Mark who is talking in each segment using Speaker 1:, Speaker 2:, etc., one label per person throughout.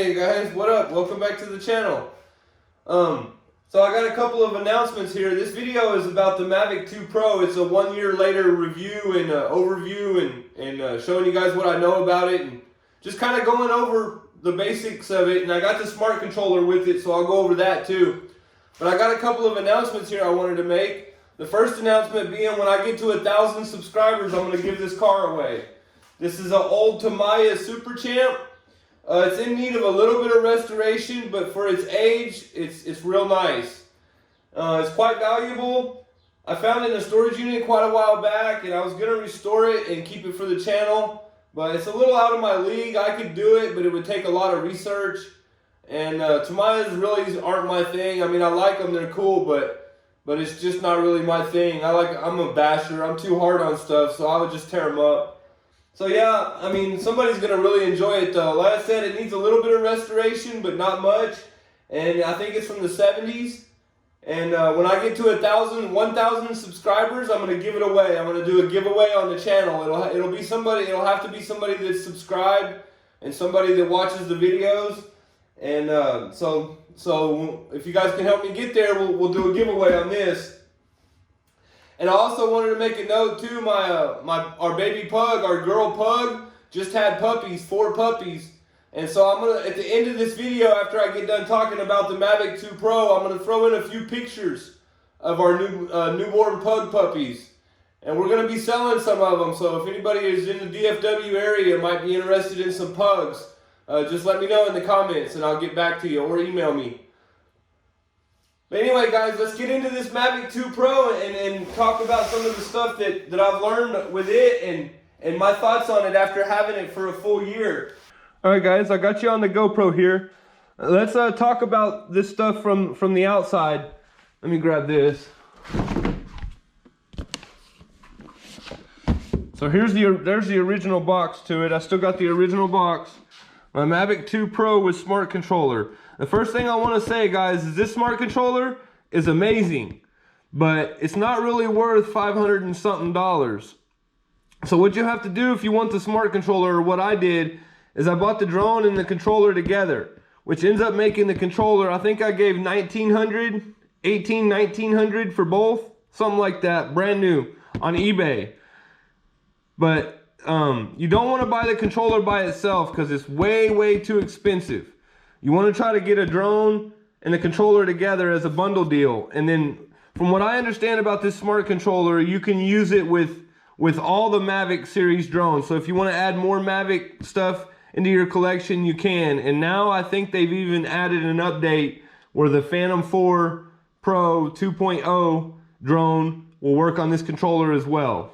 Speaker 1: Hey guys, what up? Welcome back to the channel. So I got a couple of announcements here. This video is about the Mavic 2 Pro. It's a 1 year later review and overview and showing you guys what I know about it and just kind of going over the basics of it. And I got the smart controller with it, so I'll go over that too. But I got a couple of announcements here I wanted to make. The first announcement being when I get to 1,000 subscribers, I'm going to give this car away. This is an old Tamiya Super Champ. It's in need of a little bit of restoration, but for its age, it's real nice. It's quite valuable. I found it in a storage unit quite a while back, and I was going to restore it and keep it for the channel. But it's a little out of my league. I could do it, but it would take a lot of research. And Tamiyas really aren't my thing. I mean, I like them. They're cool, but it's just not really my thing. I'm a basher. I'm too hard on stuff, so I would just tear them up. So yeah, I mean, somebody's going to really enjoy it though. Like I said, it needs a little bit of restoration, but not much. And I think it's from the 70s. And when I get to 1,000 subscribers, I'm going to give it away. I'm going to do a giveaway on the channel. It'll have to be somebody that's subscribed and somebody that watches the videos. And so if you guys can help me get there, we'll do a giveaway on this. And I also wanted to make a note too, our baby pug, our girl pug, just had puppies, 4 puppies. And so I'm going to, at the end of this video, after I get done talking about the Mavic 2 Pro, I'm going to throw in a few pictures of our newborn pug puppies. And we're going to be selling some of them, so if anybody is in the DFW area might be interested in some pugs, just let me know in the comments and I'll get back to you, or email me. But anyway, guys, let's get into this Mavic 2 Pro and talk about some of the stuff that I've learned with it and my thoughts on it after having it for a full year. All right, guys, I got you on the GoPro here. Let's talk about this stuff from the outside. Let me grab this. So there's the original box to it. I still got the original box. My Mavic 2 Pro with smart controller. The first thing I want to say, guys, is this smart controller is amazing, but it's not really worth $500 and something. So what you have to do if you want the smart controller, or what I did, is I bought the drone and the controller together, which ends up making the controller, I think I gave $1,900 for both, something like that, brand new on eBay. But you don't want to buy the controller by itself because it's way too expensive. You want to try to get a drone and the controller together as a bundle deal. And then from what I understand about this smart controller, you can use it with all the Mavic series drones. So if you want to add more Mavic stuff into your collection, you can. And now I think they've even added an update where the Phantom 4 Pro 2.0 drone will work on this controller as well.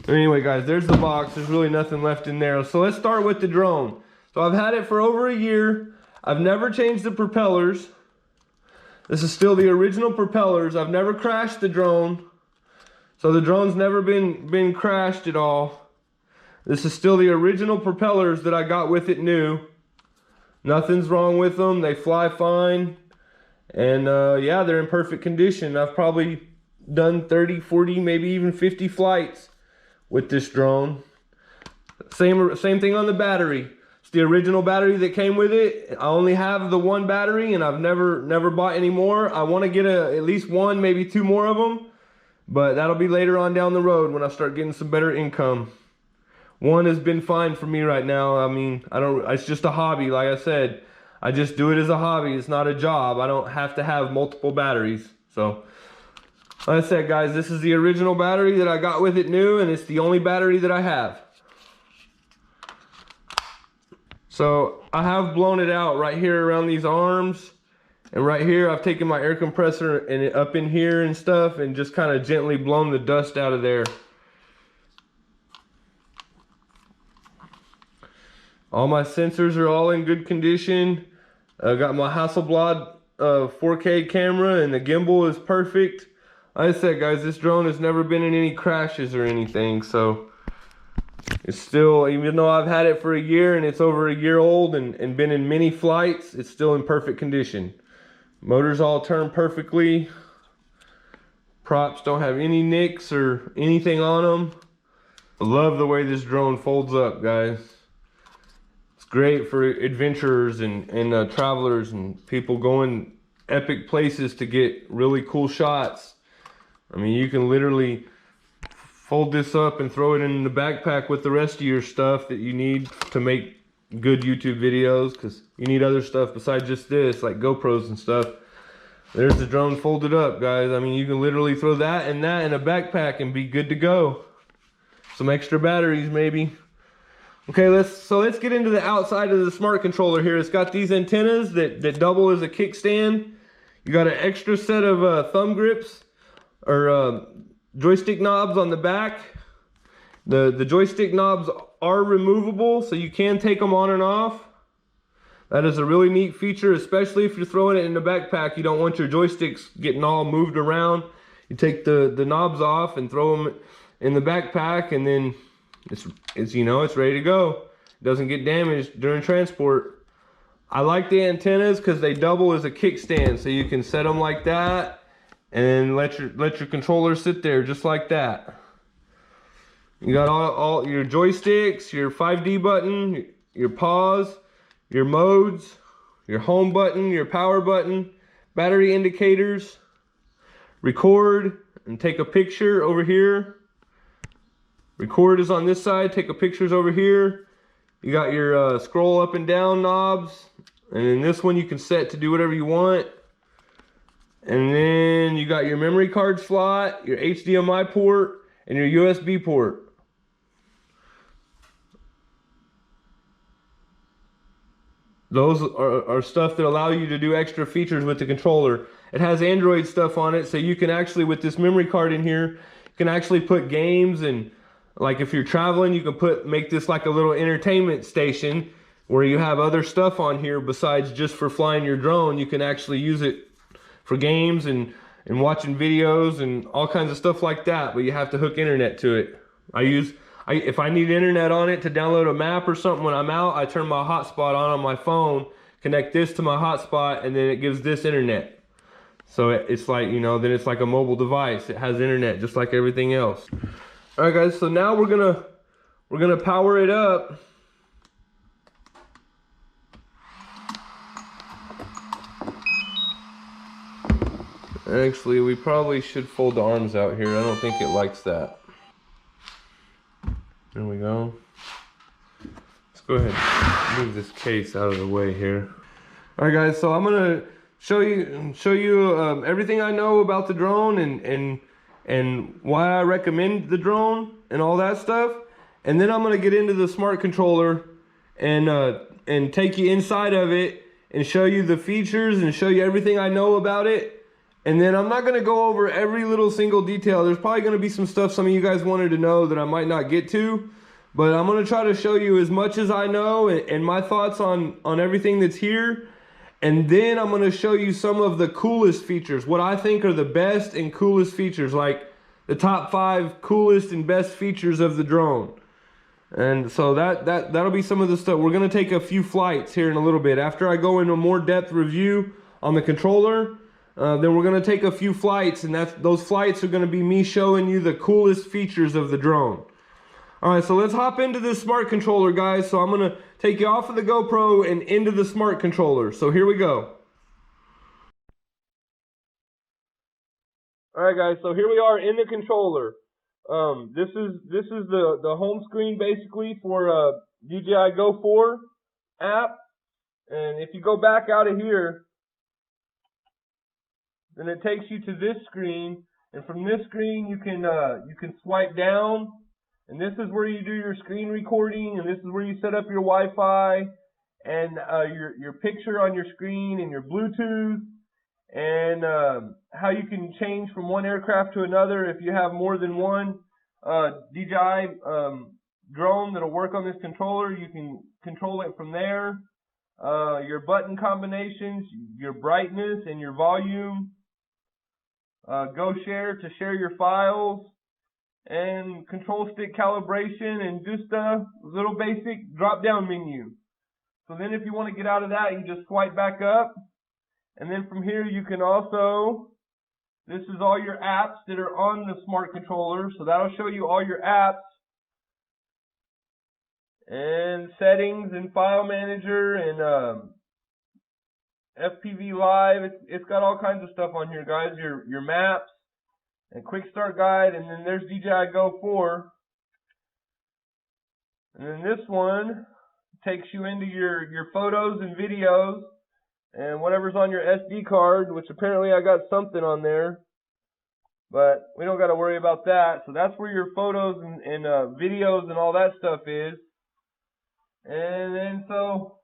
Speaker 1: Anyway, guys, there's the box. There's really nothing left in there. So let's start with the drone. So I've had it for over a year. I've never changed the propellers. This is still the original propellers. I've never crashed the drone. So the drone's never been crashed at all. This is still the original propellers that I got with it new. Nothing's wrong with them. They fly fine. And yeah, they're in perfect condition. I've probably done 30, 40, maybe even 50 flights with this drone. Same thing on the battery. It's the original battery that came with it. I only have the one battery and I've never bought any more. I want to get at least one, maybe 2 more of them, but that'll be later on down the road when I start getting some better income. One has been fine for me right now. I mean, it's just a hobby. Like I said, I just do it as a hobby. It's not a job. I don't have to have multiple batteries. So like I said, guys, this is the original battery that I got with it new, and it's the only battery that I have. So I have blown it out right here around these arms, and right here I've taken my air compressor and up in here and stuff and just kind of gently blown the dust out of there. All my sensors are all in good condition. I got my Hasselblad 4K camera, and the gimbal is perfect. Like I said, guys, this drone has never been in any crashes or anything, so it's still, even though I've had it for a year and it's over a year old and been in many flights, it's still in perfect condition. Motors all turn perfectly. Props don't have any nicks or anything on them. I love the way this drone folds up, guys. It's great for adventurers and travelers and people going epic places to get really cool shots. I mean, you can literally fold this up and throw it in the backpack with the rest of your stuff that you need to make good YouTube videos, because you need other stuff besides just this, like GoPros and stuff. There's the drone folded up, guys. I mean, you can literally throw that in a backpack and be good to go. Some extra batteries maybe. Okay, let's get into the outside of the smart controller here. It's got these antennas that double as a kickstand. You got an extra set of thumb grips or joystick knobs on the back. The joystick knobs are removable, so you can take them on and off. That is a really neat feature, especially if you're throwing it in the backpack. You don't want your joysticks getting all moved around. You take the knobs off and throw them in the backpack, and then it's you know, it's ready to go. It doesn't get damaged during transport. I like the antennas because they double as a kickstand, so you can set them like that and let your controller sit there just like that. You got all your joysticks, your 5D button, your pause, your modes, your home button, your power button, battery indicators, record and take a picture over here. Record is on this side, take a pictures over here. You got your scroll up and down knobs, and then this one you can set to do whatever you want. And then you got your memory card slot, your HDMI port, and your USB port. Those are stuff that allow you to do extra features with the controller. It has Android stuff on it, so you can actually, with this memory card in here, you can actually put games, and like if you're traveling, you can make this like a little entertainment station where you have other stuff on here besides just for flying your drone. You can actually use it for games and watching videos and all kinds of stuff like that, but you have to hook internet to it. If I need internet on it to download a map or something when I'm out, I turn my hotspot on my phone, connect this to my hotspot, and then it gives this internet. So it's like, you know, then it's like a mobile device. It has internet just like everything else. All right, guys, so now we're gonna power it up. Actually, we probably should fold the arms out here. I don't think it likes that. There we go. Let's go ahead and move this case out of the way here. All right, guys, so I'm gonna show you everything I know about the drone and why I recommend the drone and all that stuff. And then I'm gonna get into the smart controller and take you inside of it and show you the features and show you everything I know about it. And then I'm not gonna go over every little single detail. There's probably gonna be some stuff some of you guys wanted to know that I might not get to, but I'm gonna try to show you as much as I know and my thoughts on everything that's here. And then I'm gonna show you some of the coolest features, what I think are the best and coolest features, like the top 5 coolest and best features of the drone. And so that'll be some of the stuff. We're gonna take a few flights here in a little bit. After I go into a more depth review on the controller, then we're going to take a few flights, and those flights are going to be me showing you the coolest features of the drone. All right, so let's hop into this smart controller, guys. So I'm going to take you off of the GoPro and into the smart controller. So here we go. All right, guys, so here we are in the controller. This is the home screen basically for DJI Go 4 app. And if you go back out of here, then it takes you to this screen, and from this screen you can swipe down, and this is where you do your screen recording, and this is where you set up your Wi-Fi and your picture on your screen and your Bluetooth, and how you can change from one aircraft to another if you have more than one DJI drone that'll work on this controller. You can control it from there. Your button combinations, your brightness and your volume. Go share to share your files, and control stick calibration, and just a little basic drop down menu. So then if you want to get out of that, you just swipe back up, and then from here you can also, this is all your apps that are on the smart controller, so that'll show you all your apps. and settings and file manager and FPV live. It's got all kinds of stuff on here, guys. Your maps and quick start guide, and then there's DJI Go 4. And then this one takes you into your photos and videos and whatever's on your SD card, which apparently I got something on there, but we don't got to worry about that. So that's where your photos and videos and all that stuff is. And then so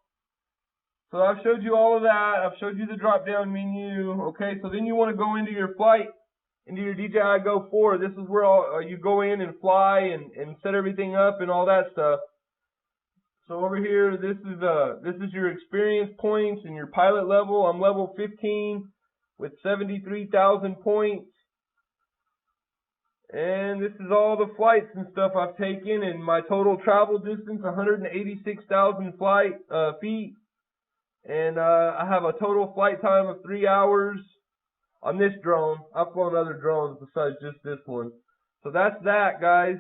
Speaker 1: I've showed you all of that. I've showed you the drop down menu. Okay, so then you want to go into your flight, into your DJI Go 4. This is where you go in and fly and set everything up and all that stuff. So over here, this is your experience points and your pilot level. I'm level 15 with 73,000 points. And this is all the flights and stuff I've taken, and my total travel distance, 186,000 feet. And I have a total flight time of 3 hours on this drone. I've flown other drones besides just this one. So that's that, guys.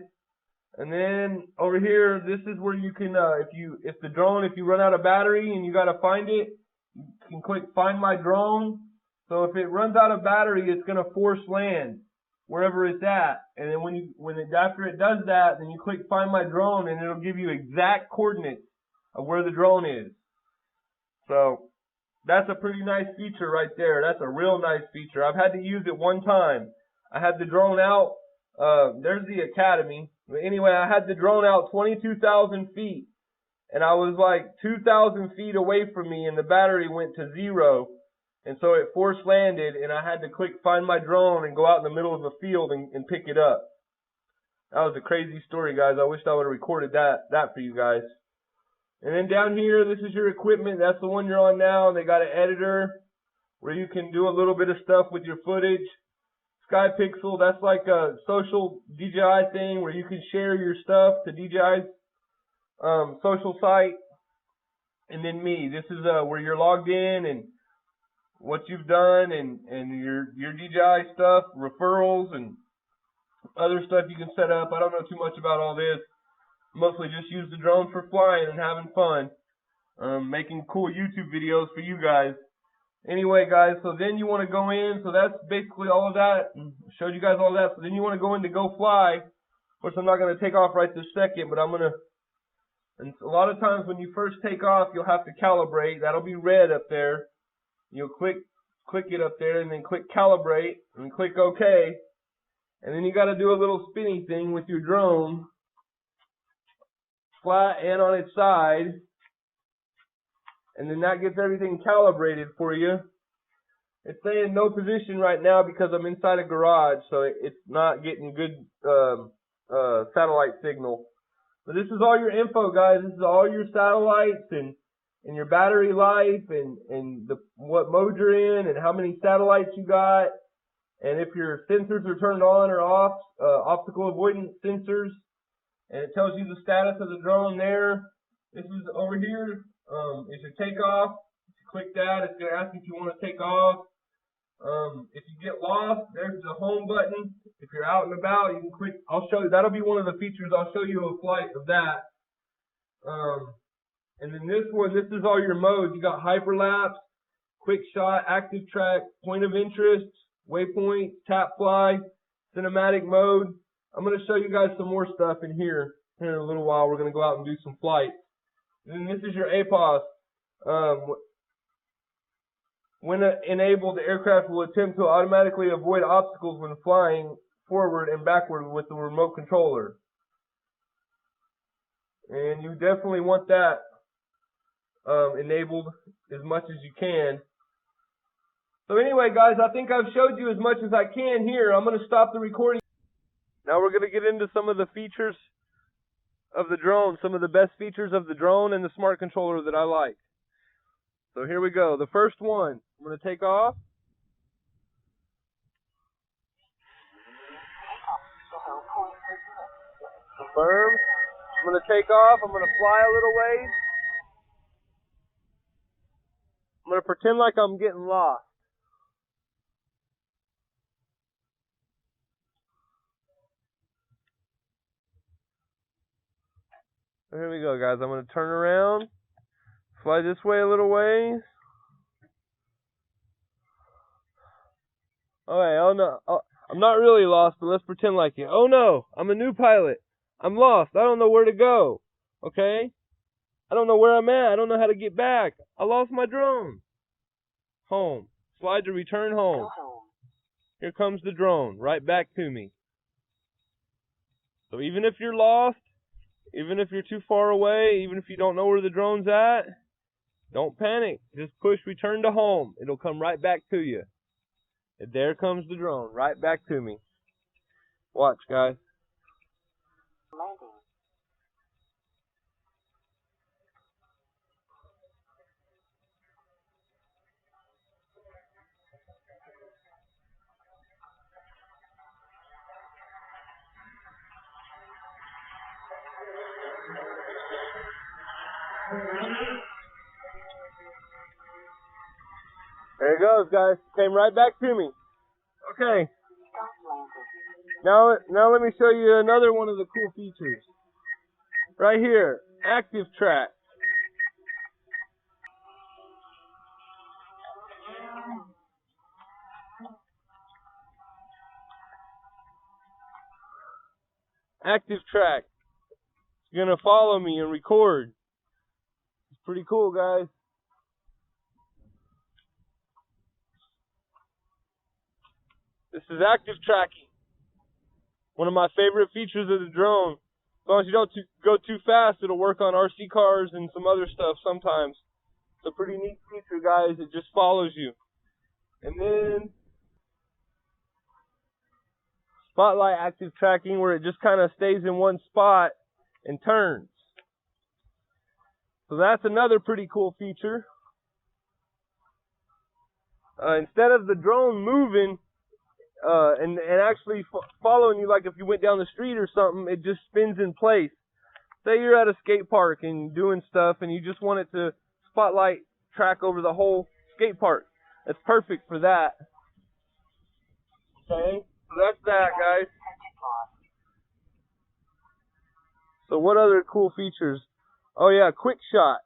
Speaker 1: And then over here, this is where you can, if you run out of battery and you got to find it, you can click Find My Drone. So if it runs out of battery, it's going to force land wherever it's at. And then after it does that, then you click Find My Drone, and it'll give you exact coordinates of where the drone is. So that's a pretty nice feature right there. That's a real nice feature. I've had to use it one time. I had the drone out. There's the Academy. But anyway, I had the drone out 22,000 feet, and I was like 2,000 feet away from me, and the battery went to 0. And so it force landed, and I had to click Find My Drone and go out in the middle of a field and pick it up. That was a crazy story, guys. I wish I would have recorded that for you guys. And then down here, this is your equipment. That's the one you're on now. They got an editor where you can do a little bit of stuff with your footage. SkyPixel, that's like a social DJI thing where you can share your stuff to DJI's social site. And then me, this is where you're logged in and what you've done and your DJI stuff, referrals and other stuff you can set up. I don't know too much about all this. Mostly just use the drone for flying and having fun, making cool YouTube videos for you guys. Anyway, guys, so then you want to go in. So that's basically all of that. Showed you guys all that. So then you want to go in to Go Fly. Of course, I'm not going to take off right this second, but I'm going to. And a lot of times when you first take off, you'll have to calibrate. That'll be red up there. You'll click it up there, and then click calibrate, and click OK. And then you got to do a little spinny thing with your drone, flat and on its side. And then that gets everything calibrated for you. It's saying no position right now because I'm inside a garage, so it's not getting good satellite signal. So this is all your info, guys. This is all your satellites and your battery life and what mode you're in and how many satellites you got. And if your sensors are turned on or off, optical avoidance sensors. And it tells you the status of the drone there. This is over here. Is your takeoff. If you click that, it's going to ask you if you want to take off. If you get lost, there's the home button. If you're out and about, you can click. I'll show you. That'll be one of the features. I'll show you a flight of that. And then this one, this is all your modes. You got hyperlapse, quick shot, active track, point of interest, waypoint, tap fly, cinematic mode. I'm going to show you guys some more stuff in here in a little while. We're going to go out and do some flights. And this is your APOS. When enabled, the aircraft will attempt to automatically avoid obstacles when flying forward and backward with the remote controller. And you definitely want that enabled as much as you can. So anyway, guys, I think I've showed you as much as I can here. I'm going to stop the recording. Now we're going to get into some of the features of the drone, some of the best features of the drone and the smart controller that I like. So here we go. The first one, I'm going to take off. Confirm. I'm going to take off. I'm going to fly a little ways. I'm going to pretend like I'm getting lost. So here we go, guys. I'm going to turn around, fly this way a little ways. Alright, oh no, I'm not really lost, but let's pretend like it. Oh no, I'm a new pilot. I'm lost. I don't know where to go. Okay? I don't know where I'm at. I don't know how to get back. I lost my drone. Home. Slide to return home. Here comes the drone, right back to me. So even if you're lost, even if you're too far away, even if you don't know where the drone's at, don't panic. Just push return to home. It'll come right back to you. And there comes the drone, right back to me. Watch, guys. There it goes, guys. Came right back to me. Okay. Now let me show you another one of the cool features. Right here, active track. Active track. It's gonna follow me and record. It's pretty cool, guys. This is active tracking. One of my favorite features of the drone. As long as you don't go too fast, it'll work on RC cars and some other stuff sometimes. It's a pretty neat feature, guys. It just follows you. And then spotlight active tracking, where it just kind of stays in one spot and turns. So that's another pretty cool feature. Instead of the drone moving and actually following you, like if you went down the street or something, it just spins in place. Say you're at a skate park and doing stuff and you just want it to spotlight track over the whole skate park. That's perfect for that. Okay, so that's that, guys. So what other cool features? Oh yeah, quick shot.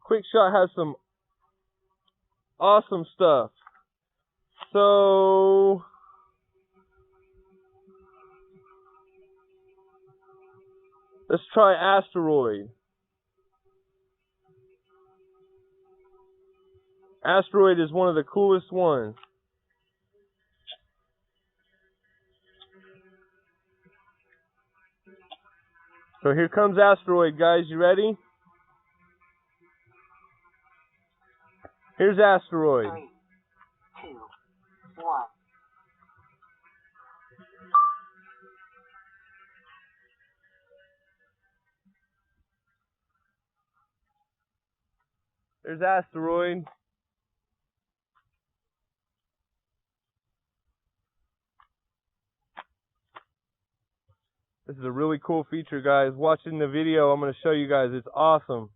Speaker 1: Quick shot has some awesome stuff. So let's try asteroid. Asteroid is one of the coolest ones. So here comes asteroid, guys. You ready? Here's asteroid.
Speaker 2: 3, 2, 1.
Speaker 1: There's asteroid. This is a really cool feature, guys. Watching the video, I'm going to show you guys. It's awesome.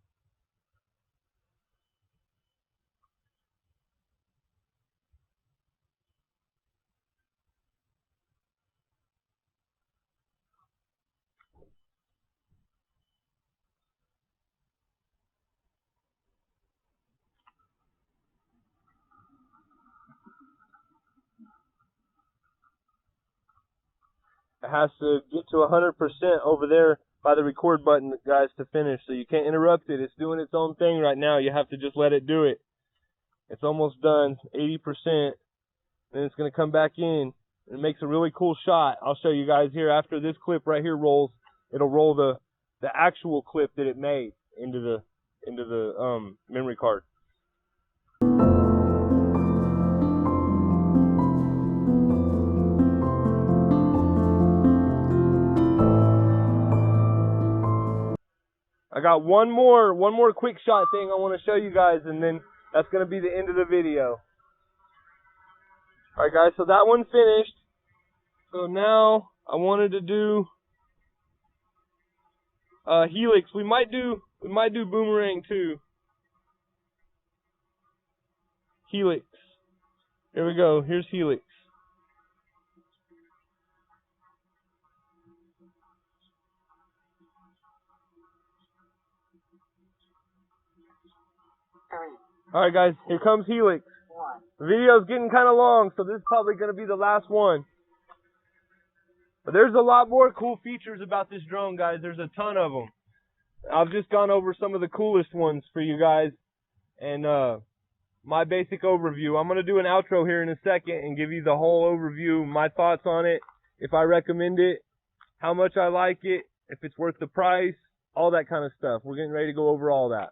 Speaker 1: It has to get to 100% over there by the record button, guys, to finish. So you can't interrupt it. It's doing its own thing right now. You have to just let it do it. It's almost done, 80%. Then it's going to come back in. It makes a really cool shot. I'll show you guys here after this clip right here rolls. It'll roll the actual clip that it made into the memory card. I got one more quick shot thing I want to show you guys, and then that's going to be the end of the video. Alright guys, so that one finished. So now I wanted to do Helix. We might do Boomerang too. Helix. Here we go. Here's Helix. Alright guys, here comes Helix.
Speaker 2: 1.
Speaker 1: The video's getting kind of long, so this is probably going to be the last one. But there's a lot more cool features about this drone, guys. There's a ton of them. I've just gone over some of the coolest ones for you guys. And my basic overview. I'm going to do an outro here in a second and give you the whole overview, my thoughts on it, if I recommend it, how much I like it, if it's worth the price, all that kind of stuff. We're getting ready to go over all that.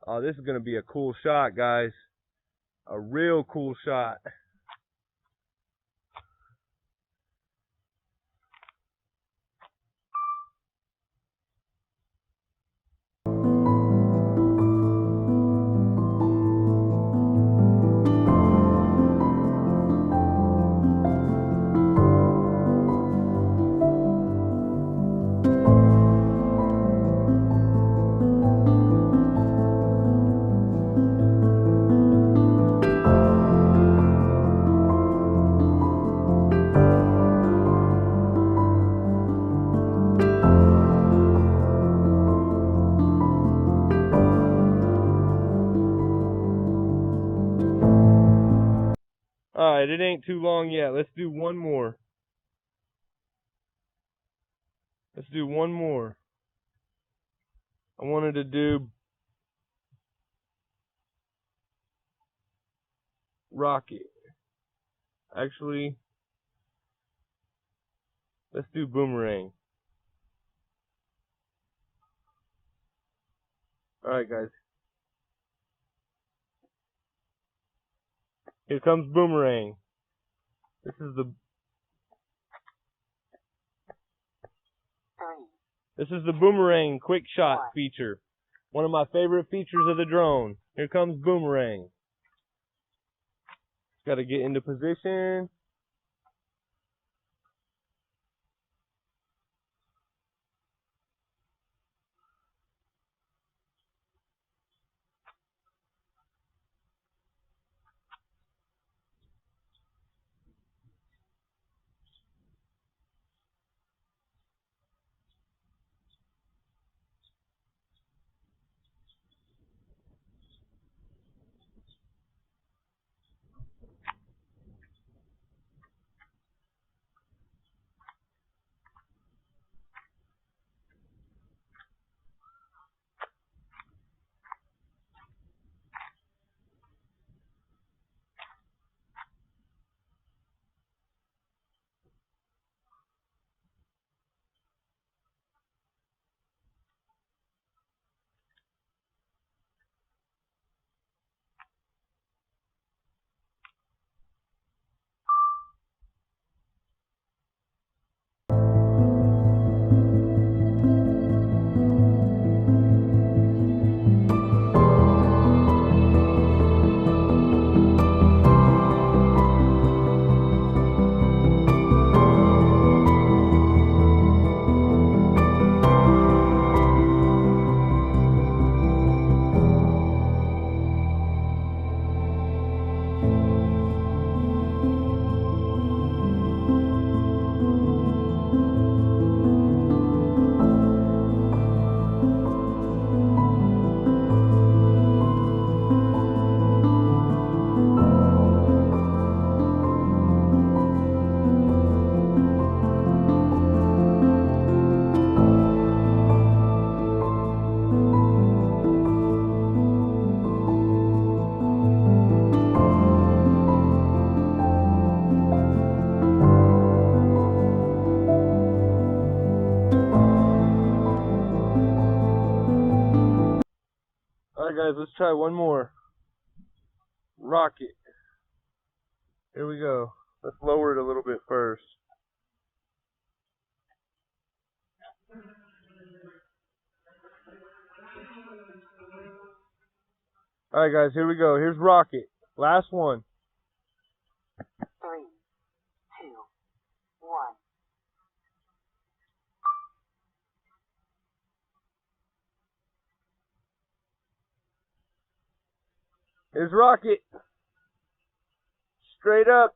Speaker 1: Oh, this is going to be a cool shot, guys. A real cool shot. Alright, it ain't too long yet. Let's do one more. Let's do one more. I wanted to do rocket. Actually, let's do boomerang. Alright guys. Here comes boomerang. This is the
Speaker 2: 3.
Speaker 1: boomerang quick shot feature. One of my favorite features of the drone. Here comes boomerang. Got to get into position. Alright guys, let's try one more. Rocket. Here we go. Let's lower it a little bit first. Alright guys, here we go. Here's rocket. Last one.
Speaker 2: 3, 2, 1.
Speaker 1: Here's rocket. Straight up.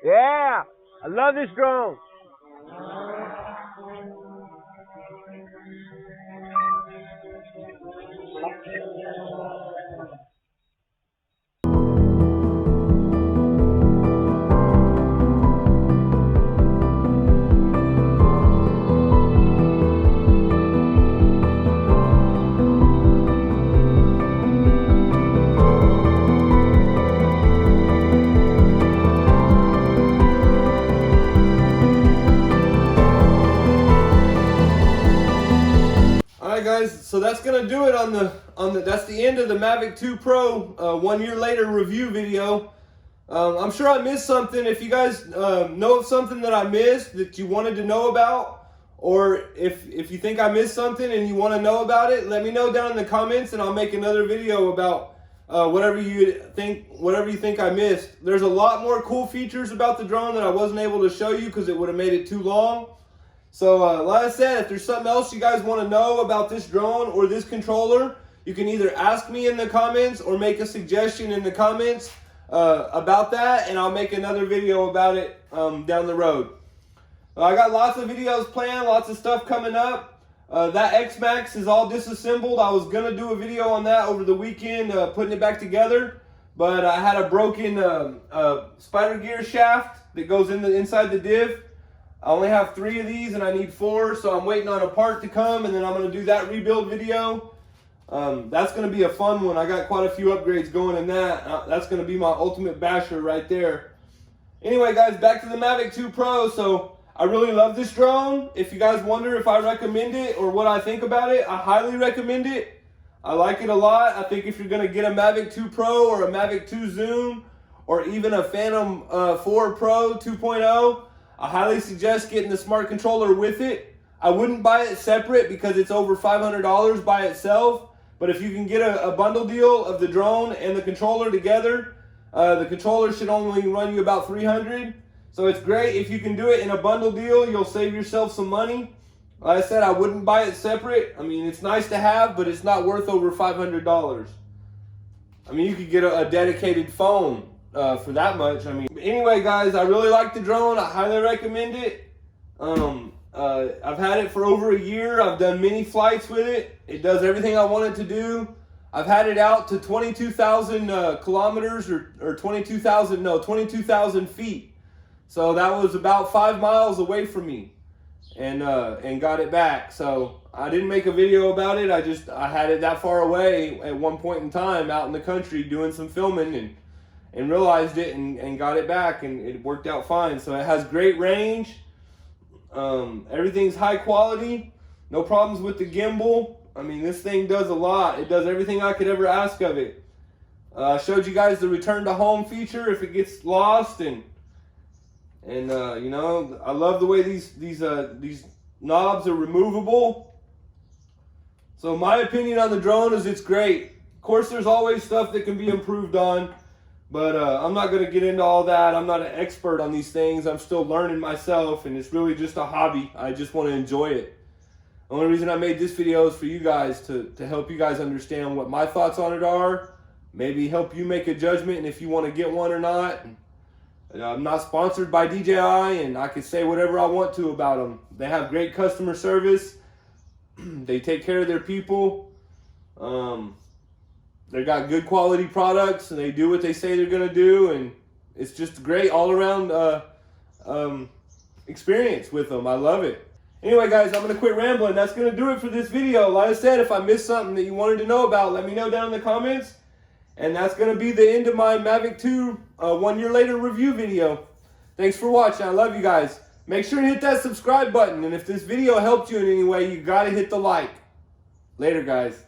Speaker 2: Yeah, I love this drone.
Speaker 1: Alright guys, so that's gonna do it on the that's the end of the Mavic 2 Pro 1 year later review video. I'm sure I missed something. If you guys know of something that I missed that you wanted to know about, or if you think I missed something and you want to know about it, let me know down in the comments and I'll make another video about whatever you think I missed. There's a lot more cool features about the drone that I wasn't able to show you because it would have made it too long. So like I said, if there's something else you guys want to know about this drone or this controller, you can either ask me in the comments or make a suggestion in the comments about that, and I'll make another video about it down the road. I got lots of videos planned, lots of stuff coming up. That X-Max is all disassembled. I was going to do a video on that over the weekend, putting it back together, but I had a broken spider gear shaft that goes inside the div. I only have 3 of these and I need 4, so I'm waiting on a part to come, and then I'm going to do that rebuild video. That's going to be a fun one. I got quite a few upgrades going in that. That's going to be my ultimate basher right there. Anyway guys, back to the Mavic 2 Pro. So I really love this drone. If you guys wonder if I recommend it or what I think about it, I highly recommend it. I like it a lot. I think if you're going to get a Mavic 2 Pro or a Mavic 2 Zoom or even a Phantom 4 Pro 2.0, I highly suggest getting the smart controller with it. I wouldn't buy it separate because it's over $500 by itself. But if you can get a bundle deal of the drone and the controller together, the controller should only run you about $300. So it's great if you can do it in a bundle deal. You'll save yourself some money. Like I said, I wouldn't buy it separate. I mean, it's nice to have, but it's not worth over $500. I mean, you could get a dedicated phone for that much. I mean, anyway, guys, I really like the drone. I highly recommend it. I've had it for over a year. I've done many flights with it. It does everything I want it to do. I've had it out to 22,000 kilometers or 22,000 feet. So that was about 5 miles away from me, and got it back. So I didn't make a video about it. I had it that far away at one point in time out in the country doing some filming and realized it and got it back, and it worked out fine. So it has great range. Everything's high quality. No problems with the gimbal. I mean, this thing does a lot. It does everything I could ever ask of it. I showed you guys the return to home feature if it gets lost, and you know, I love the way these knobs are removable. So my opinion on the drone is it's great. Of course, there's always stuff that can be improved on, but I'm not going to get into all that. I'm not an expert on these things. I'm still learning myself, and it's really just a hobby. I just want to enjoy it. The only reason I made this video is for you guys to help you guys understand what my thoughts on it are. Maybe help you make a judgment and if you want to get one or not. I'm not sponsored by DJI, and I can say whatever I want to about them. They have great customer service. They take care of their people. They got good quality products, and they do what they say they're going to do, and it's just a great all-around experience with them. I love it. Anyway, guys, I'm going to quit rambling. That's going to do it for this video. Like I said, if I missed something that you wanted to know about, let me know down in the comments. And that's going to be the end of my Mavic 2 1 year later review video. Thanks for watching. I love you guys. Make sure to hit that subscribe button. And if this video helped you in any way, you got to hit the like. Later, guys.